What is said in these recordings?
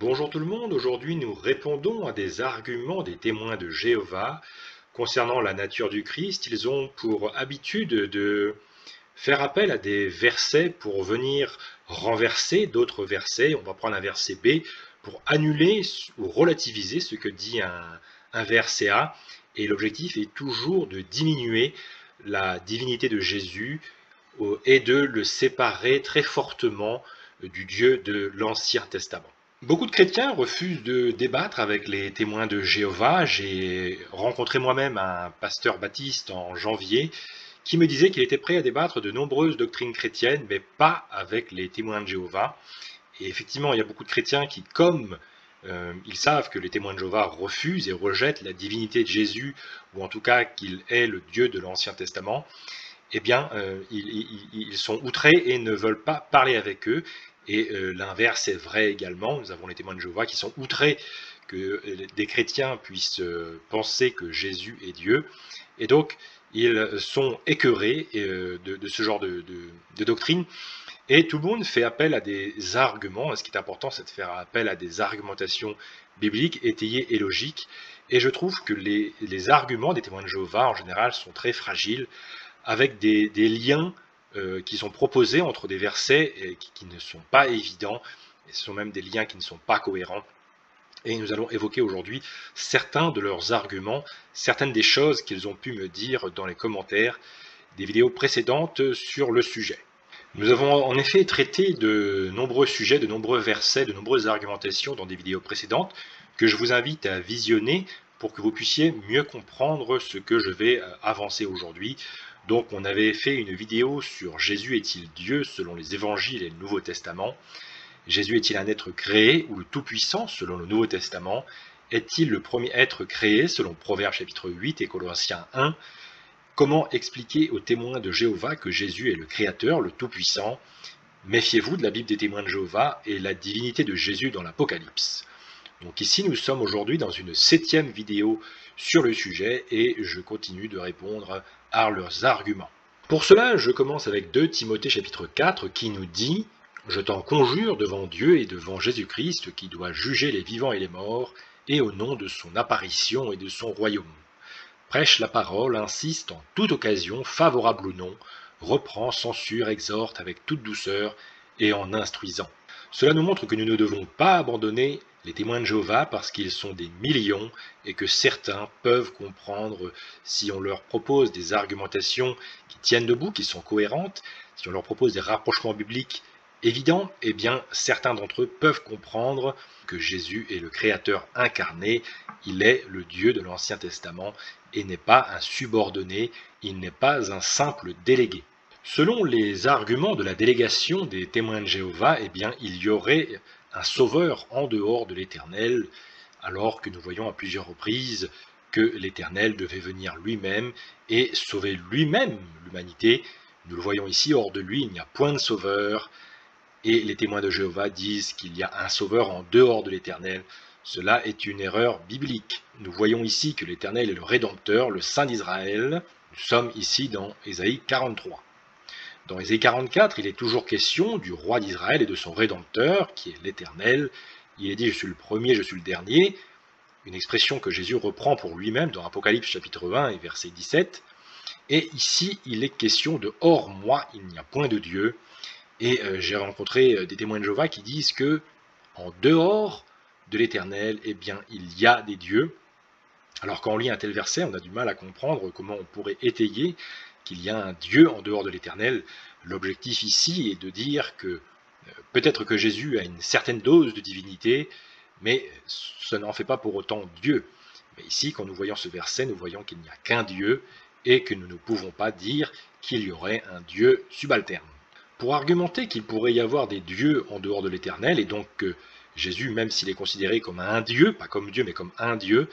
Bonjour tout le monde, aujourd'hui nous répondons à des arguments des témoins de Jéhovah concernant la nature du Christ. Ils ont pour habitude de faire appel à des versets pour venir renverser d'autres versets. On va prendre un verset B pour annuler ou relativiser ce que dit un verset A. Et l'objectif est toujours de diminuer la divinité de Jésus et de le séparer très fortement du Dieu de l'Ancien Testament. Beaucoup de chrétiens refusent de débattre avec les témoins de Jéhovah. J'ai rencontré moi-même un pasteur baptiste en janvier qui me disait qu'il était prêt à débattre de nombreuses doctrines chrétiennes, mais pas avec les témoins de Jéhovah. Et effectivement, il y a beaucoup de chrétiens qui, comme ils savent que les témoins de Jéhovah refusent et rejettent la divinité de Jésus, ou en tout cas qu'il est le Dieu de l'Ancien Testament, eh bien, ils sont outrés et ne veulent pas parler avec eux. Et l'inverse est vrai également. Nous avons les témoins de Jéhovah qui sont outrés que des chrétiens puissent penser que Jésus est Dieu. Et donc, ils sont écœurés de ce genre de doctrine. Et tout le monde fait appel à des arguments. Ce qui est important, c'est de faire appel à des argumentations bibliques, étayées et logiques. Et je trouve que les arguments des témoins de Jéhovah, en général, sont très fragiles, avec des liens qui sont proposés entre des versets qui ne sont pas évidents, et ce sont même des liens qui ne sont pas cohérents. Et nous allons évoquer aujourd'hui certains de leurs arguments, certaines des choses qu'ils ont pu me dire dans les commentaires des vidéos précédentes sur le sujet. Nous avons en effet traité de nombreux sujets, de nombreux versets, de nombreuses argumentations dans des vidéos précédentes que je vous invite à visionner pour que vous puissiez mieux comprendre ce que je vais avancer aujourd'hui. Donc on avait fait une vidéo sur Jésus est-il Dieu selon les évangiles et le Nouveau Testament. Jésus est-il un être créé ou le Tout-Puissant selon le Nouveau Testament? Est-il le premier être créé selon Proverbes chapitre 8 et Colossiens 1? Comment expliquer aux témoins de Jéhovah que Jésus est le Créateur, le Tout-Puissant? Méfiez-vous de la Bible des témoins de Jéhovah et la divinité de Jésus dans l'Apocalypse. Donc ici nous sommes aujourd'hui dans une 7e vidéo sur le sujet et je continue de répondre à leurs arguments. Pour cela, je commence avec 2 Timothée chapitre 4 qui nous dit « Je t'en conjure devant Dieu et devant Jésus-Christ qui doit juger les vivants et les morts et au nom de son apparition et de son royaume. Prêche la parole, insiste en toute occasion, favorable ou non, reprend, censure, exhorte avec toute douceur et en instruisant. » Cela nous montre que nous ne devons pas abandonner les témoins de Jéhovah parce qu'ils sont des millions et que certains peuvent comprendre si on leur propose des argumentations qui tiennent debout, qui sont cohérentes, si on leur propose des rapprochements bibliques évidents, eh bien certains d'entre eux peuvent comprendre que Jésus est le Créateur incarné, il est le Dieu de l'Ancien Testament et n'est pas un subordonné, il n'est pas un simple délégué. Selon les arguments de la délégation des témoins de Jéhovah, eh bien, il y aurait un sauveur en dehors de l'Éternel, alors que nous voyons à plusieurs reprises que l'Éternel devait venir lui-même et sauver lui-même l'humanité. Nous le voyons ici, hors de lui, il n'y a point de sauveur, et les témoins de Jéhovah disent qu'il y a un sauveur en dehors de l'Éternel. Cela est une erreur biblique. Nous voyons ici que l'Éternel est le Rédempteur, le Saint d'Israël. Nous sommes ici dans Ésaïe 43. Dans Ésaïe 44, il est toujours question du roi d'Israël et de son Rédempteur, qui est l'Éternel. Il est dit « Je suis le premier, je suis le dernier », une expression que Jésus reprend pour lui-même dans Apocalypse chapitre 1 et verset 17. Et ici, il est question de « Hors moi, il n'y a point de Dieu ». Et j'ai rencontré des témoins de Jéhovah qui disent que en dehors de l'Éternel, eh bien, il y a des dieux. Alors quand on lit un tel verset, on a du mal à comprendre comment on pourrait étayer qu'il y a un Dieu en dehors de l'Éternel. L'objectif ici est de dire que peut-être que Jésus a une certaine dose de divinité, mais ça n'en fait pas pour autant Dieu. Mais ici, quand nous voyons ce verset, nous voyons qu'il n'y a qu'un Dieu et que nous ne pouvons pas dire qu'il y aurait un Dieu subalterne. Pour argumenter qu'il pourrait y avoir des dieux en dehors de l'Éternel, et donc que Jésus, même s'il est considéré comme un Dieu, pas comme Dieu, mais comme un Dieu,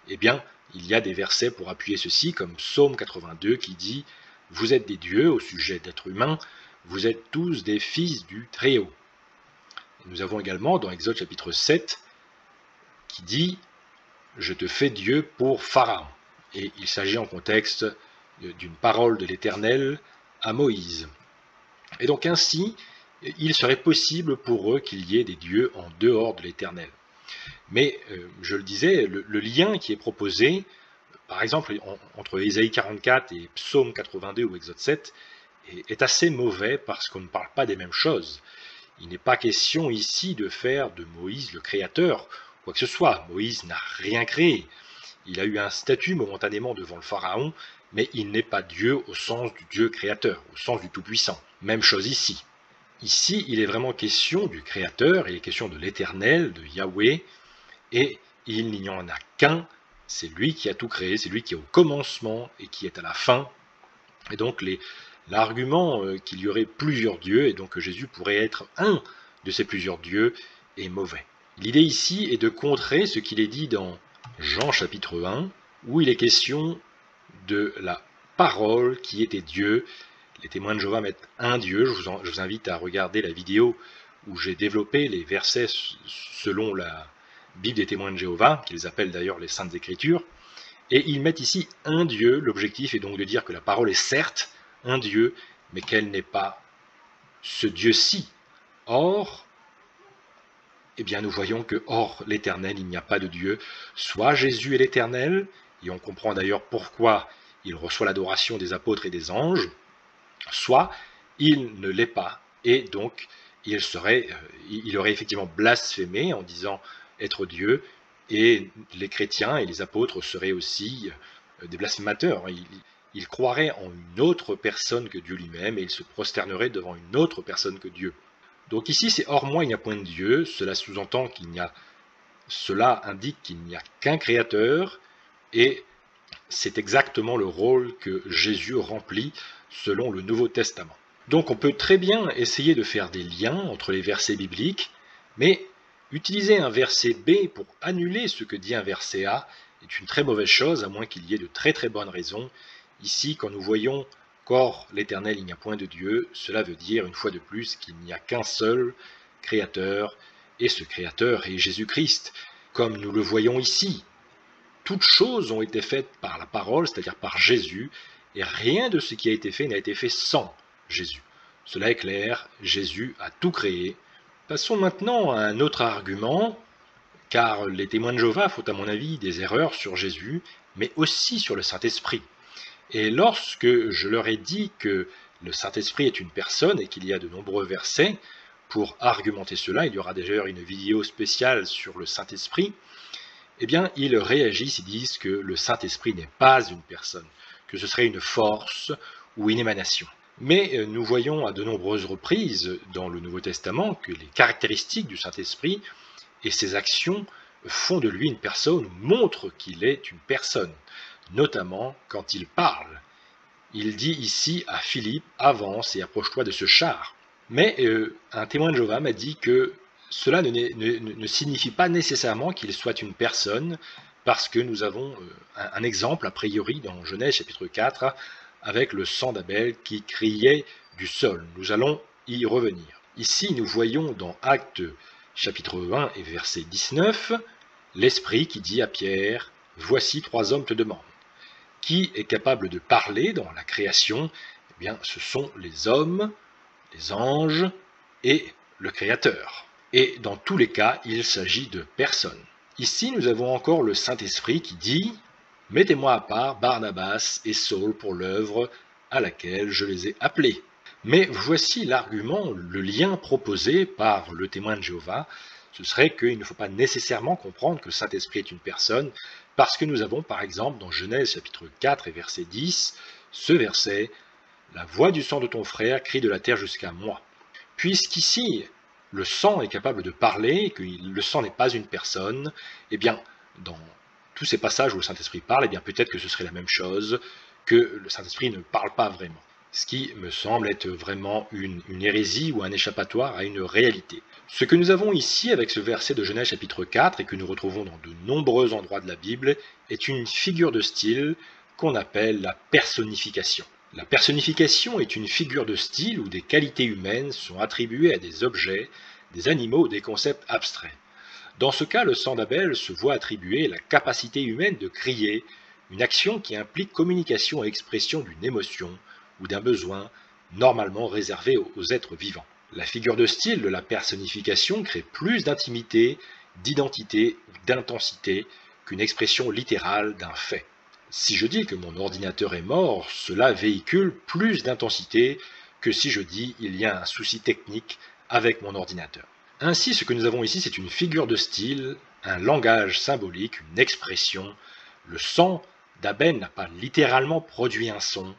eh bien, il y a des versets pour appuyer ceci, comme Psaume 82 qui dit « Vous êtes des dieux au sujet d'êtres humains, vous êtes tous des fils du Très-Haut ». Nous avons également dans Exode chapitre 7 qui dit « Je te fais Dieu pour Pharaon ». Et il s'agit en contexte d'une parole de l'Éternel à Moïse. Et donc ainsi, il serait possible pour eux qu'il y ait des dieux en dehors de l'Éternel. Mais, je le disais, le lien qui est proposé, par exemple, entre Ésaïe 44 et Psaume 82 ou Exode 7, est assez mauvais parce qu'on ne parle pas des mêmes choses. Il n'est pas question ici de faire de Moïse le créateur, quoi que ce soit. Moïse n'a rien créé. Il a eu un statut momentanément devant le Pharaon, mais il n'est pas Dieu au sens du Dieu créateur, au sens du Tout-Puissant. Même chose ici. Ici, il est vraiment question du Créateur, il est question de l'Éternel, de Yahweh, et il n'y en a qu'un, c'est lui qui a tout créé, c'est lui qui est au commencement et qui est à la fin. Et donc l'argument qu'il y aurait plusieurs dieux, et donc que Jésus pourrait être un de ces plusieurs dieux, est mauvais. L'idée ici est de contrer ce qu'il est dit dans Jean chapitre 1, où il est question de la parole qui était Dieu. Les témoins de Jéhovah mettent un Dieu. Je vous invite à regarder la vidéo où j'ai développé les versets selon la Bible des témoins de Jéhovah, qu'ils appellent d'ailleurs les Saintes Écritures. Et ils mettent ici un Dieu. L'objectif est donc de dire que la parole est certes un Dieu, mais qu'elle n'est pas ce Dieu-ci. Or, eh bien, nous voyons que hors l'Éternel, il n'y a pas de Dieu. Soit Jésus est l'Éternel, et on comprend d'ailleurs pourquoi il reçoit l'adoration des apôtres et des anges, soit il ne l'est pas, et donc il aurait effectivement blasphémé en disant être Dieu, et les chrétiens et les apôtres seraient aussi des blasphémateurs. Ils croiraient en une autre personne que Dieu lui-même, et ils se prosterneraient devant une autre personne que Dieu. Donc ici, c'est hors moi, il n'y a point de Dieu. Cela indique qu'il n'y a qu'un créateur, et c'est exactement le rôle que Jésus remplit selon le Nouveau Testament. Donc on peut très bien essayer de faire des liens entre les versets bibliques, mais utiliser un verset B pour annuler ce que dit un verset A est une très mauvaise chose, à moins qu'il y ait de très très bonnes raisons. Ici, quand nous voyons qu'hors l'Éternel il n'y a point de Dieu, cela veut dire une fois de plus qu'il n'y a qu'un seul Créateur, et ce Créateur est Jésus-Christ, comme nous le voyons ici. Toutes choses ont été faites par la parole, c'est-à-dire par Jésus, et rien de ce qui a été fait n'a été fait sans Jésus. Cela est clair, Jésus a tout créé. Passons maintenant à un autre argument, car les témoins de Jéhovah font à mon avis des erreurs sur Jésus, mais aussi sur le Saint-Esprit. Et lorsque je leur ai dit que le Saint-Esprit est une personne et qu'il y a de nombreux versets pour argumenter cela, il y aura d'ailleurs une vidéo spéciale sur le Saint-Esprit, eh bien, ils réagissent, ils disent que le Saint-Esprit n'est pas une personne, que ce serait une force ou une émanation. Mais nous voyons à de nombreuses reprises dans le Nouveau Testament que les caractéristiques du Saint-Esprit et ses actions font de lui une personne, ou montrent qu'il est une personne, notamment quand il parle. Il dit ici à Philippe, avance et approche-toi de ce char. Mais un témoin de Jéhovah m'a dit que cela ne signifie pas nécessairement qu'il soit une personne, parce que nous avons un exemple a priori dans Genèse chapitre 4, avec le sang d'Abel qui criait du sol. Nous allons y revenir. Ici, nous voyons dans Actes chapitre 1 et verset 19, l'Esprit qui dit à Pierre, « Voici 3 hommes te demandent. » Qui est capable de parler dans la création? Eh bien, ce sont les hommes, les anges et le Créateur. Et dans tous les cas, il s'agit de personnes. Ici, nous avons encore le Saint-Esprit qui dit « Mettez-moi à part Barnabas et Saul pour l'œuvre à laquelle je les ai appelés. » Mais voici l'argument, le lien proposé par le témoin de Jéhovah, ce serait qu'il ne faut pas nécessairement comprendre que le Saint-Esprit est une personne, parce que nous avons par exemple dans Genèse chapitre 4 et verset 10, ce verset « La voix du sang de ton frère crie de la terre jusqu'à moi. » Puisqu'ici, le sang est capable de parler, que le sang n'est pas une personne, eh bien, dans tous ces passages où le Saint-Esprit parle, eh bien peut-être que ce serait la même chose, que le Saint-Esprit ne parle pas vraiment. Ce qui me semble être vraiment une hérésie ou un échappatoire à une réalité. Ce que nous avons ici avec ce verset de Genèse chapitre 4 et que nous retrouvons dans de nombreux endroits de la Bible est une figure de style qu'on appelle la personnification. La personnification est une figure de style où des qualités humaines sont attribuées à des objets, des animaux ou des concepts abstraits. Dans ce cas, le sang d'Abel se voit attribuer la capacité humaine de crier, une action qui implique communication et expression d'une émotion ou d'un besoin normalement réservé aux êtres vivants. La figure de style de la personnification crée plus d'intimité, d'identité ou d'intensité qu'une expression littérale d'un fait. Si je dis que mon ordinateur est mort, cela véhicule plus d'intensité que si je dis il y a un souci technique avec mon ordinateur. Ainsi, ce que nous avons ici, c'est une figure de style, un langage symbolique, une expression. Le sang d'Abel n'a pas littéralement produit un son,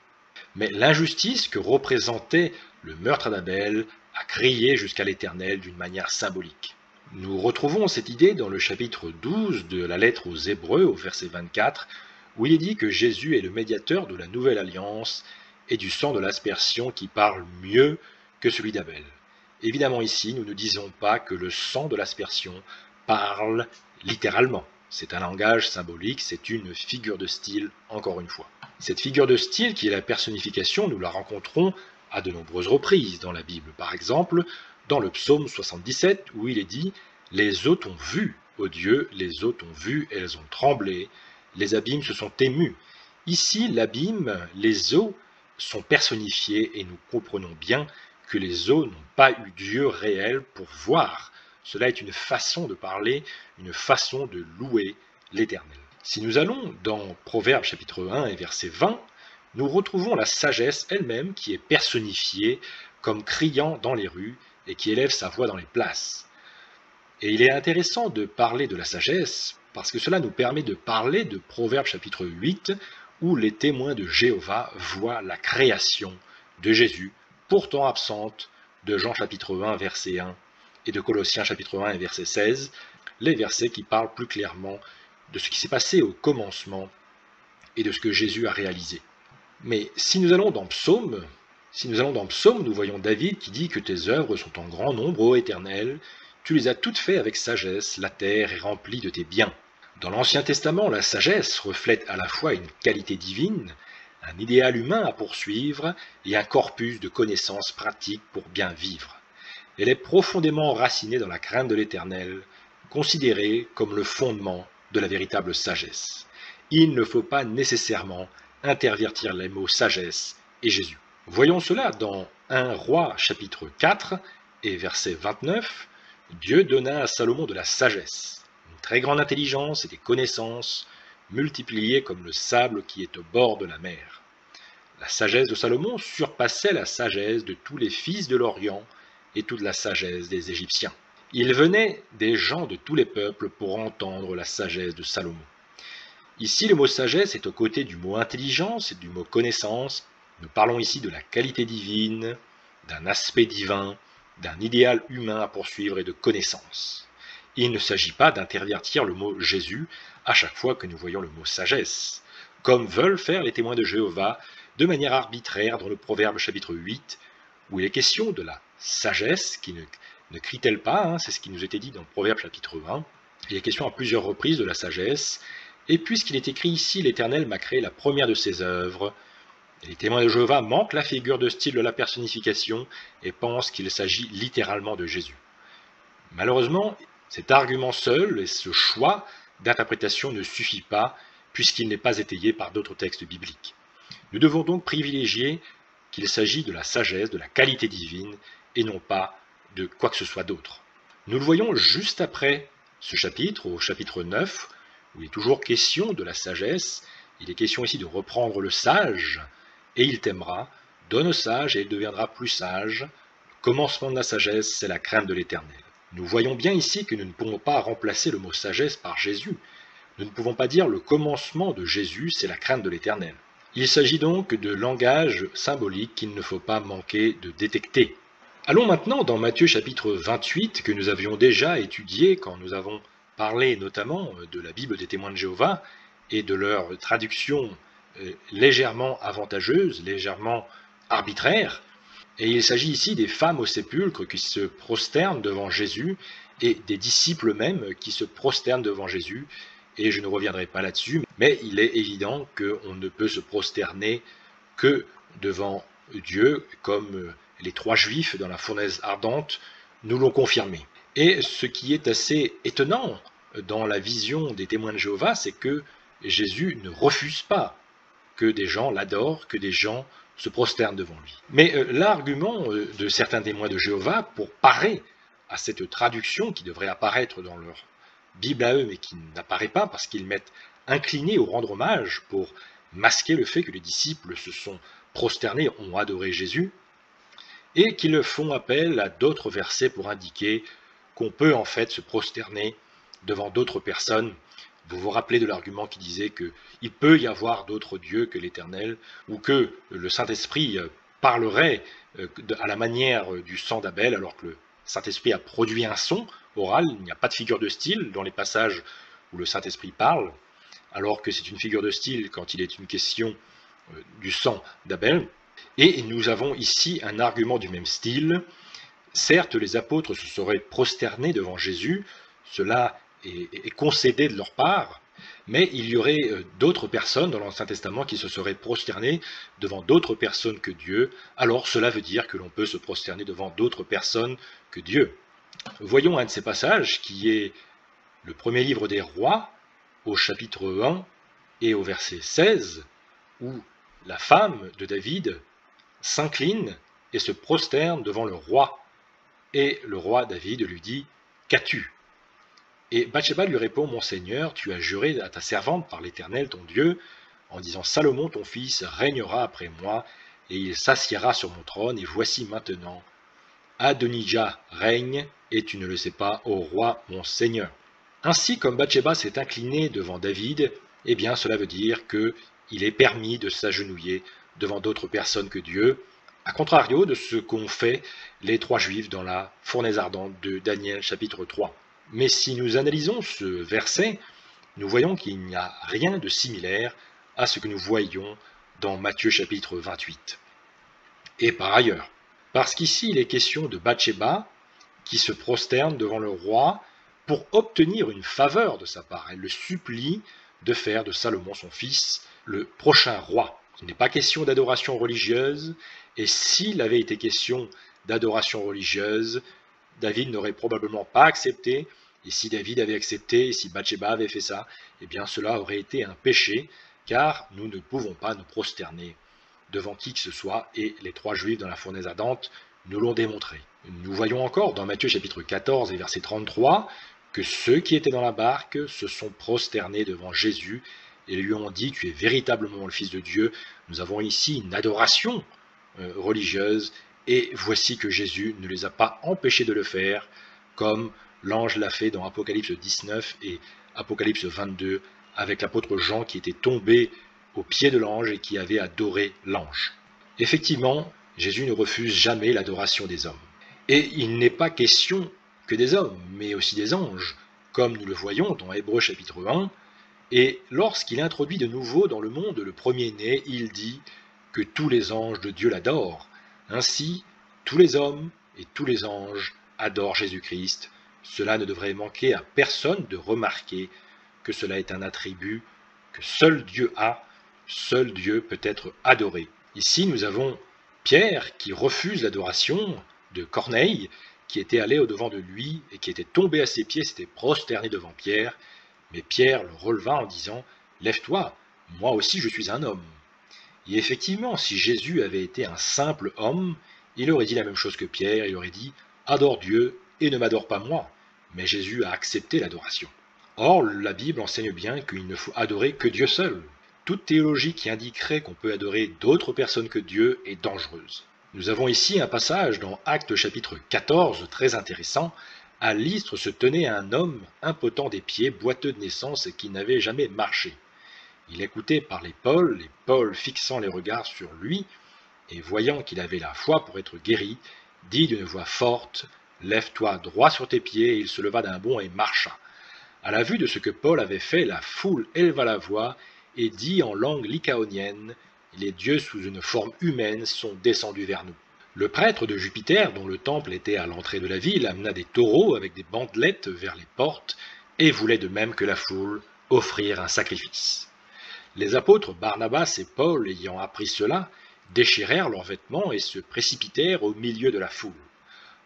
mais l'injustice que représentait le meurtre d'Abel a crié jusqu'à l'Éternel d'une manière symbolique. Nous retrouvons cette idée dans le chapitre 12 de la lettre aux Hébreux, au verset 24, où il est dit que Jésus est le médiateur de la nouvelle alliance et du sang de l'aspersion qui parle mieux que celui d'Abel. Évidemment ici, nous ne disons pas que le sang de l'aspersion parle littéralement. C'est un langage symbolique, c'est une figure de style, encore une fois. Cette figure de style, qui est la personnification, nous la rencontrons à de nombreuses reprises dans la Bible. Par exemple, dans le psaume 77, où il est dit « Les eaux t'ont vu, ô Dieu, les eaux t'ont vu, elles ont tremblé, les abîmes se sont émus. » Ici, l'abîme, les eaux, sont personnifiées et nous comprenons bien que les eaux n'ont pas eu Dieu réel pour voir. Cela est une façon de parler, une façon de louer l'Éternel. Si nous allons dans Proverbes chapitre 1 et verset 20, nous retrouvons la sagesse elle-même qui est personnifiée comme criant dans les rues et qui élève sa voix dans les places. Et il est intéressant de parler de la sagesse parce que cela nous permet de parler de Proverbes chapitre 8 où les témoins de Jéhovah voient la création de Jésus, pourtant absente de Jean chapitre 1 verset 1 et de Colossiens chapitre 1 et verset 16, les versets qui parlent plus clairement de ce qui s'est passé au commencement et de ce que Jésus a réalisé. Mais si nous allons dans Psaume, nous voyons David qui dit que tes œuvres sont en grand nombre, ô Éternel, tu les as toutes faites avec sagesse, la terre est remplie de tes biens. Dans l'Ancien Testament, la sagesse reflète à la fois une qualité divine, un idéal humain à poursuivre et un corpus de connaissances pratiques pour bien vivre. Elle est profondément enracinée dans la crainte de l'Éternel, considérée comme le fondement de la véritable sagesse. Il ne faut pas nécessairement intervertir les mots sagesse et Jésus. Voyons cela dans 1 Roi chapitre 4 et verset 29. Dieu donna à Salomon de la sagesse, une très grande intelligence et des connaissances multipliées comme le sable qui est au bord de la mer. La sagesse de Salomon surpassait la sagesse de tous les fils de l'Orient et toute la sagesse des Égyptiens. Il venait des gens de tous les peuples pour entendre la sagesse de Salomon. Ici, le mot sagesse est aux côtés du mot intelligence et du mot connaissance. Nous parlons ici de la qualité divine, d'un aspect divin, d'un idéal humain à poursuivre et de connaissance. Il ne s'agit pas d'intervertir le mot Jésus à chaque fois que nous voyons le mot sagesse, comme veulent faire les témoins de Jéhovah de manière arbitraire dans le Proverbe chapitre 8, où il est question de la sagesse qui ne crie-t-elle pas, c'est ce qui nous était dit dans le Proverbe chapitre 20. Il est question à plusieurs reprises de la sagesse, et puisqu'il est écrit ici, l'Éternel m'a créé la première de ses œuvres, les témoins de Jéhovah manquent la figure de style de la personnification et pensent qu'il s'agit littéralement de Jésus. Malheureusement, cet argument seul et ce choix d'interprétation ne suffit pas, puisqu'il n'est pas étayé par d'autres textes bibliques. Nous devons donc privilégier qu'il s'agit de la sagesse, de la qualité divine, et non pas de quoi que ce soit d'autre. Nous le voyons juste après ce chapitre, au chapitre 9, où il est toujours question de la sagesse. Il est question ici de reprendre le sage, et il t'aimera, donne au sage et il deviendra plus sage. Le commencement de la sagesse, c'est la crainte de l'Éternel. Nous voyons bien ici que nous ne pouvons pas remplacer le mot sagesse par Jésus. Nous ne pouvons pas dire le commencement de Jésus, c'est la crainte de l'Éternel. Il s'agit donc de langage symbolique qu'il ne faut pas manquer de détecter. Allons maintenant dans Matthieu chapitre 28, que nous avions déjà étudié quand nous avons parlé notamment de la Bible des témoins de Jéhovah et de leur traduction légèrement avantageuse, légèrement arbitraire. Et il s'agit ici des femmes au sépulcre qui se prosternent devant Jésus et des disciples même qui se prosternent devant Jésus. Et je ne reviendrai pas là-dessus, mais il est évident qu'on ne peut se prosterner que devant Dieu, comme les 3 Juifs dans la fournaise ardente nous l'ont confirmé. Et ce qui est assez étonnant dans la vision des témoins de Jéhovah, c'est que Jésus ne refuse pas que des gens l'adorent, que des gens se prosternent devant lui. Mais l'argument de certains témoins de Jéhovah pour parer à cette traduction qui devrait apparaître dans leur Bible à eux, mais qui n'apparaît pas parce qu'ils mettent incliné ou rendre hommage pour masquer le fait que les disciples se sont prosternés, ont adoré Jésus, et qu'ils font appel à d'autres versets pour indiquer qu'on peut en fait se prosterner devant d'autres personnes. Vous vous rappelez de l'argument qui disait qu'il peut y avoir d'autres dieux que l'Éternel, ou que le Saint-Esprit parlerait à la manière du sang d'Abel, alors que le Saint-Esprit a produit un son oral, il n'y a pas de figure de style dans les passages où le Saint-Esprit parle, alors que c'est une figure de style quand il est une question du sang d'Abel. Et nous avons ici un argument du même style. Certes, les apôtres se seraient prosternés devant Jésus, cela est concédé de leur part, mais il y aurait d'autres personnes dans l'Ancien Testament qui se seraient prosternées devant d'autres personnes que Dieu, alors cela veut dire que l'on peut se prosterner devant d'autres personnes que Dieu. Voyons un de ces passages qui est le premier livre des rois, au chapitre 1 et au verset 16, où la femme de David s'incline et se prosterne devant le roi. Et le roi David lui dit « Qu'as-tu » Et Bathsheba lui répond « Mon Seigneur, tu as juré à ta servante par l'Éternel ton Dieu, en disant « Salomon ton fils régnera après moi, et il s'assiera sur mon trône, et voici maintenant, Adonijah règne, et tu ne le sais pas, ô roi mon Seigneur. » Ainsi, comme Bathsheba s'est inclinée devant David, eh bien cela veut dire qu'il est permis de s'agenouiller devant d'autres personnes que Dieu, à contrario de ce qu'ont fait les trois Juifs dans la fournaise ardente de Daniel chapitre 3. Mais si nous analysons ce verset, nous voyons qu'il n'y a rien de similaire à ce que nous voyons dans Matthieu chapitre 28. Et par ailleurs, parce qu'ici il est question de Bathsheba qui se prosterne devant le roi pour obtenir une faveur de sa part. Elle le supplie de faire de Salomon son fils le prochain roi. Il n'est pas question d'adoration religieuse, et s'il avait été question d'adoration religieuse, David n'aurait probablement pas accepté, et si David avait accepté, et si Bathsheba avait fait ça, eh bien cela aurait été un péché, car nous ne pouvons pas nous prosterner devant qui que ce soit, et les trois Juifs dans la fournaise ardente nous l'ont démontré. Nous voyons encore dans Matthieu chapitre 14 et verset 33 que ceux qui étaient dans la barque se sont prosternés devant Jésus et lui ont dit « Tu es véritablement le Fils de Dieu ». Nous avons ici une adoration religieuse, et voici que Jésus ne les a pas empêchés de le faire, comme l'ange l'a fait dans Apocalypse 19 et Apocalypse 22, avec l'apôtre Jean qui était tombé aux pieds de l'ange et qui avait adoré l'ange. Effectivement, Jésus ne refuse jamais l'adoration des hommes. Et il n'est pas question que des hommes, mais aussi des anges, comme nous le voyons dans Hébreux chapitre 1, et lorsqu'il introduit de nouveau dans le monde le premier-né, il dit que tous les anges de Dieu l'adorent. Ainsi, tous les hommes et tous les anges adorent Jésus-Christ. Cela ne devrait manquer à personne de remarquer que cela est un attribut que seul Dieu a, seul Dieu peut être adoré. Ici, nous avons Pierre qui refuse l'adoration de Corneille, qui était allé au-devant de lui et qui était tombé à ses pieds, s'était prosterné devant Pierre. Mais Pierre le releva en disant « Lève-toi, moi aussi je suis un homme ». Et effectivement, si Jésus avait été un simple homme, il aurait dit la même chose que Pierre, il aurait dit « Adore Dieu et ne m'adore pas moi ». Mais Jésus a accepté l'adoration. Or, la Bible enseigne bien qu'il ne faut adorer que Dieu seul. Toute théologie qui indiquerait qu'on peut adorer d'autres personnes que Dieu est dangereuse. Nous avons ici un passage dans Actes chapitre 14 très intéressant. À Lystre se tenait un homme impotent des pieds, boiteux de naissance et qui n'avait jamais marché. Il écoutait parler Paul, et Paul, fixant les regards sur lui, et voyant qu'il avait la foi pour être guéri, dit d'une voix forte « Lève-toi droit sur tes pieds », et il se leva d'un bond et marcha. À la vue de ce que Paul avait fait, la foule éleva la voix et dit en langue lycaonienne « Les dieux sous une forme humaine sont descendus vers nous ». Le prêtre de Jupiter, dont le temple était à l'entrée de la ville, amena des taureaux avec des bandelettes vers les portes et voulait de même que la foule offrir un sacrifice. Les apôtres Barnabas et Paul, ayant appris cela, déchirèrent leurs vêtements et se précipitèrent au milieu de la foule,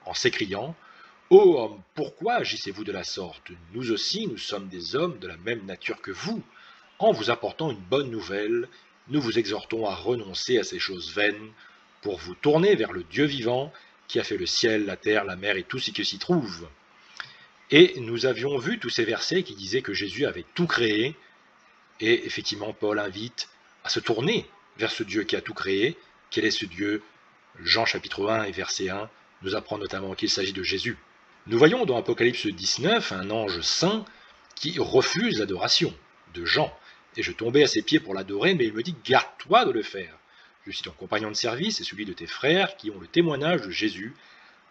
en s'écriant « Ô hommes, pourquoi agissez-vous de la sorte? Nous aussi, nous sommes des hommes de la même nature que vous, en vous apportant une bonne nouvelle, nous vous exhortons à renoncer à ces choses vaines pour vous tourner vers le Dieu vivant qui a fait le ciel, la terre, la mer et tout ce qui s'y trouve. Et nous avions vu tous ces versets qui disaient que Jésus avait tout créé, et effectivement Paul invite à se tourner vers ce Dieu qui a tout créé. Quel est ce Dieu? Jean chapitre 1 et verset 1 nous apprend notamment qu'il s'agit de Jésus. Nous voyons dans Apocalypse 19 un ange saint qui refuse l'adoration de Jean. Et je tombais à ses pieds pour l'adorer, mais il me dit « Garde-toi de le faire. Je suis ton compagnon de service et celui de tes frères qui ont le témoignage de Jésus.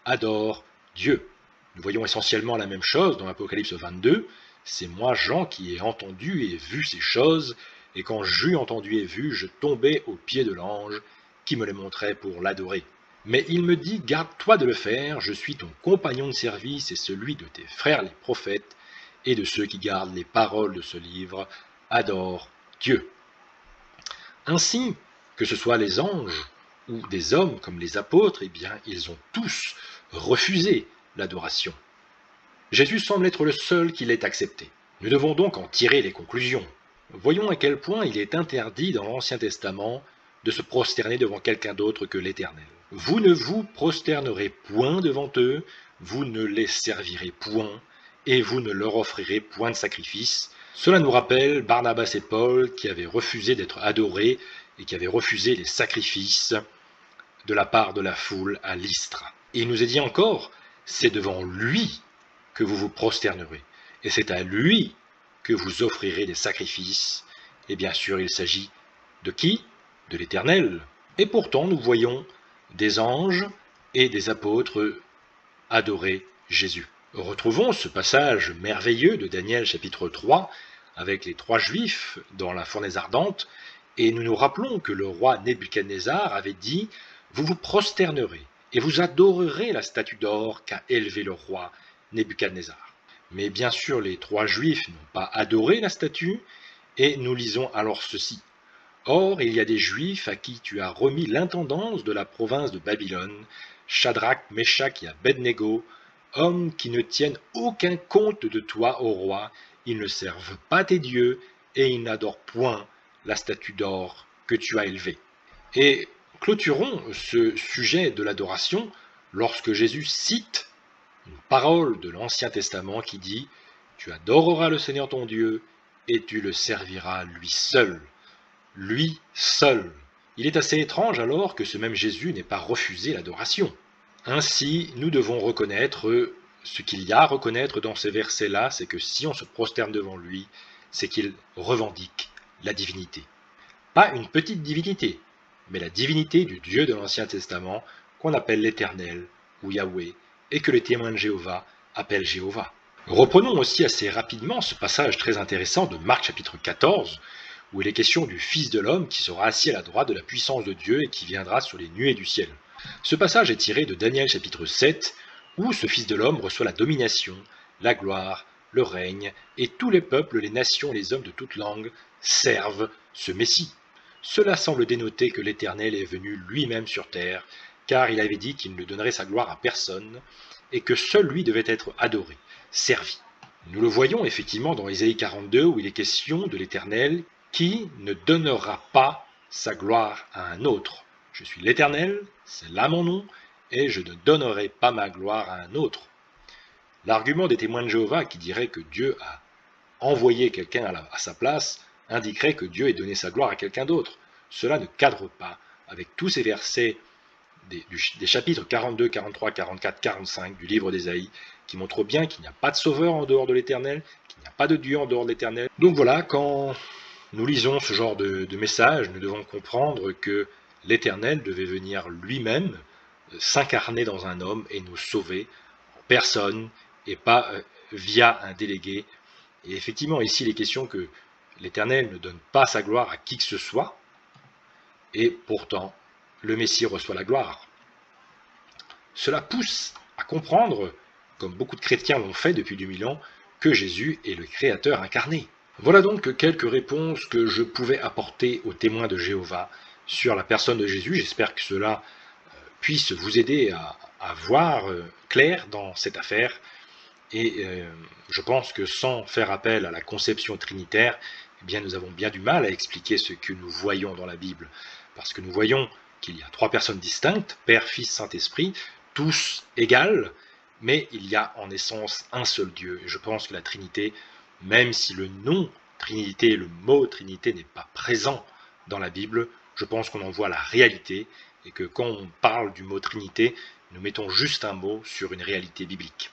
Adore Dieu. » Nous voyons essentiellement la même chose dans Apocalypse 22. C'est moi, Jean, qui ai entendu et vu ces choses, et quand j'eus entendu et vu, je tombais aux pieds de l'ange qui me les montrait pour l'adorer. Mais il me dit, garde-toi de le faire, je suis ton compagnon de service et celui de tes frères les prophètes, et de ceux qui gardent les paroles de ce livre, adore Dieu. Ainsi, que ce soit les anges ou des hommes comme les apôtres, eh bien, ils ont tous refusé l'adoration. Jésus semble être le seul qui l'ait accepté. Nous devons donc en tirer les conclusions. Voyons à quel point il est interdit dans l'Ancien Testament de se prosterner devant quelqu'un d'autre que l'Éternel. Vous ne vous prosternerez point devant eux, vous ne les servirez point, et vous ne leur offrirez point de sacrifice. Cela nous rappelle Barnabas et Paul qui avaient refusé d'être adorés et qui avaient refusé les sacrifices de la part de la foule à Lystre. Et il nous est dit encore, c'est devant lui que vous vous prosternerez, et c'est à lui que vous offrirez des sacrifices. Et bien sûr, il s'agit de qui? De l'Éternel. Et pourtant, nous voyons des anges et des apôtres adorer Jésus. Retrouvons ce passage merveilleux de Daniel chapitre 3 avec les 3 Juifs dans la fournaise ardente, et nous nous rappelons que le roi Nebuchadnezzar avait dit « Vous vous prosternerez et vous adorerez la statue d'or qu'a élevée le roi Nebuchadnezzar. » Mais bien sûr, les 3 Juifs n'ont pas adoré la statue, et nous lisons alors ceci. « Or, il y a des Juifs à qui tu as remis l'intendance de la province de Babylone, Shadrach, Meshach et Abednego, hommes qui ne tiennent aucun compte de toi, ô roi, ils ne servent pas tes dieux, et ils n'adorent point la statue d'or que tu as élevée. » Et clôturons ce sujet de l'adoration lorsque Jésus cite une parole de l'Ancien Testament qui dit « Tu adoreras le Seigneur ton Dieu, et tu le serviras lui seul. » Lui seul. Il est assez étrange alors que ce même Jésus n'ait pas refusé l'adoration. Ainsi, nous devons reconnaître ce qu'il y a à reconnaître dans ces versets-là, c'est que si on se prosterne devant lui, c'est qu'il revendique la divinité. Pas une petite divinité, mais la divinité du Dieu de l'Ancien Testament qu'on appelle l'Éternel ou Yahweh, et que les témoins de Jéhovah appellent Jéhovah. Reprenons aussi assez rapidement ce passage très intéressant de Marc chapitre 14, où il est question du Fils de l'homme qui sera assis à la droite de la puissance de Dieu et qui viendra sur les nuées du ciel. Ce passage est tiré de Daniel chapitre 7, où ce Fils de l'homme reçoit la domination, la gloire, le règne, et tous les peuples, les nations, les hommes de toute langue servent ce Messie. Cela semble dénoter que l'Éternel est venu lui-même sur terre, car il avait dit qu'il ne donnerait sa gloire à personne, et que seul lui devait être adoré, servi. Nous le voyons effectivement dans Ésaïe 42, où il est question de l'Éternel qui ne donnera pas sa gloire à un autre. Je suis l'Éternel, c'est là mon nom, et je ne donnerai pas ma gloire à un autre. L'argument des témoins de Jéhovah qui dirait que Dieu a envoyé quelqu'un à sa place indiquerait que Dieu ait donné sa gloire à quelqu'un d'autre. Cela ne cadre pas avec tous ces versets des chapitres 42, 43, 44, 45 du livre d'Ésaïe qui montrent bien qu'il n'y a pas de sauveur en dehors de l'Éternel, qu'il n'y a pas de Dieu en dehors de l'Éternel. Donc voilà, quand nous lisons ce genre de message, nous devons comprendre que l'Éternel devait venir lui-même s'incarner dans un homme et nous sauver en personne et pas via un délégué. Et effectivement, ici, il est question que l'Éternel ne donne pas sa gloire à qui que ce soit, et pourtant, le Messie reçoit la gloire. Cela pousse à comprendre, comme beaucoup de chrétiens l'ont fait depuis 2000 ans, que Jésus est le Créateur incarné. Voilà donc quelques réponses que je pouvais apporter aux témoins de Jéhovah sur la personne de Jésus. J'espère que cela puisse vous aider à voir clair dans cette affaire. Et je pense que sans faire appel à la conception trinitaire, eh bien nous avons bien du mal à expliquer ce que nous voyons dans la Bible. Parce que nous voyons qu'il y a trois personnes distinctes, Père, Fils, Saint-Esprit, tous égales, mais il y a en essence un seul Dieu. Et je pense que la Trinité, même si le nom Trinité, le mot Trinité n'est pas présent dans la Bible, je pense qu'on en voit la réalité et que quand on parle du mot Trinité, nous mettons juste un mot sur une réalité biblique.